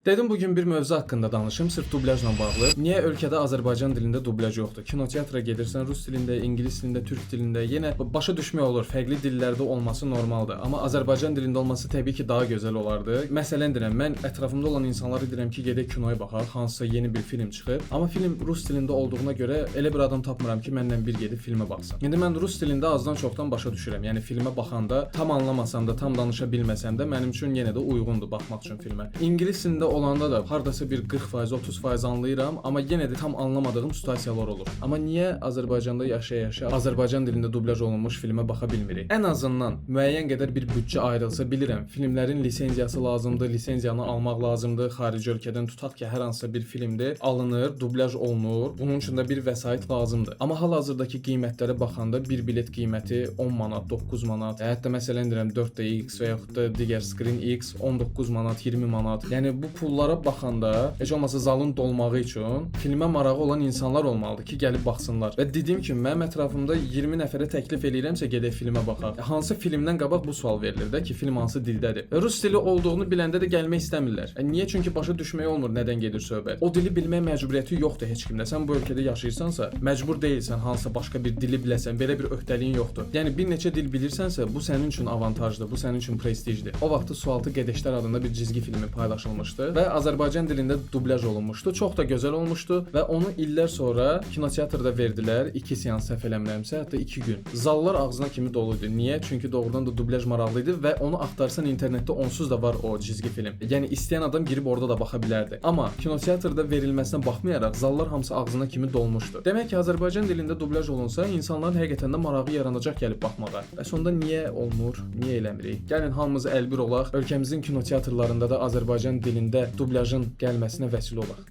Dedim bugün bir mövzu haqqında danışım, sırf dublajla bağlı. Niyə ölkədə Azərbaycan dilində dublaj yoxdur? Kinoteatra gedirsən, rus dilində, ingilis dilində, türk dilində, yenə başa düşmək olur, fərqli dillərdə olması normaldır. Amma Azərbaycan dilində olması təbii ki, daha gözəl olardı. Məsələn deyirəm, mən ətrafımda olan insanlara deyirəm ki, gedək kinoya baxaq, hansısa yeni bir film çıxıb. Amma film rus dilində olduğuna görə elə bir adam tapmıram ki, mənlə bir gedib filmə baxsın. İndi mən rus dilində azdan çoxdan başa düşürəm. Yəni filmə baxanda tam anlamasam da, tam danışa bilməsəm də mənim üçün yenə də uyğundur baxmaq üçün filmə. İngilis dilində olanda da hardasa bir 40%, 30% anlayıram, amma yenə də tam anlamadığım situasiyalar olur. Amma niyə Azərbaycanda yaşaya-yaşaya Azərbaycan dilində dublaj olunmuş filmə baxa bilmirik? Ən azından müəyyən qədər bir büdcə ayrılsa, bilirəm, filmlərin lisenziyası lazımdır, lisenziyanı almaq lazımdır. Xarici ölkədən tutaq ki, hər hansısa bir filmdir, alınır, dublaj olunur. Bunun üçün də bir vəsait lazımdır. Amma hal-hazırdakı qiymətlərə baxanda bir bilet qiyməti 10 manat, 9 manat, hətta məsələn deyirəm 4DX və yaxud da digər Screen X 19 manat, 20 manat. Yəni bu pullara baxanda heç olmasa zalın dolmağı üçün filmə marağı olan insanlar olmalıdır ki, gəlib baxsınlar. Və dediyim kimi mənim ətrafımda 20 nəfərə təklif eləyirəmsə gedək filmə baxaq. Hansı filmdən qabaq bu sual verilir də ki, film hansı dildədir? Rus dili olduğunu biləndə də gəlmək istəmirlər. Niyə? Çünki başa düşmək olmur nədən gedir söhbət. O dili bilmək məcburiyyəti yoxdur heç kimdə. Sən bu ölkədə yaşayırsansa, məcbur deyilsən hansısa başqa bir dili biləsən. Belə bir öhdəliyin yoxdur. Yəni bir neçə dil bilirsənsə, bu sənin üçün avantajdır, bu sənin üçün prestijdir. O vaxtı Sualtı Qədəşlər adında bir cizgi filmi paylaşılmışdı və Azərbaycan dilində dublaj olunmuşdu. Çox da gözəl olmuşdu və onu illər sonra kinoteatrda verdilər. 2 seans səhv eləmirəmsə, hətta 2 gün. Zallar ağzına kimi doluydu. Niyə? Çünki doğrudan da dublaj maraqlı idi və onu axtarsan internetdə onsuz da var o cizgi film. Yəni istəyən adam girib orada da baxa bilərdi. Amma kinoteatrda verilməsinə baxmayaraq zallar hamısı ağzına kimi dolmuşdu. Demək ki, Azərbaycan dilində dublaj olunsa, insanların həqiqətən də marağı yaranacaq gəlib baxmağa. Və sonda niyə olmur? Niyə eləmirik? Gəlin hamımız əlbir olaq, ölkəmizin kinoteatrlarında da Azərbaycan dilində dublajın gəlməsinə vəsilə olaq.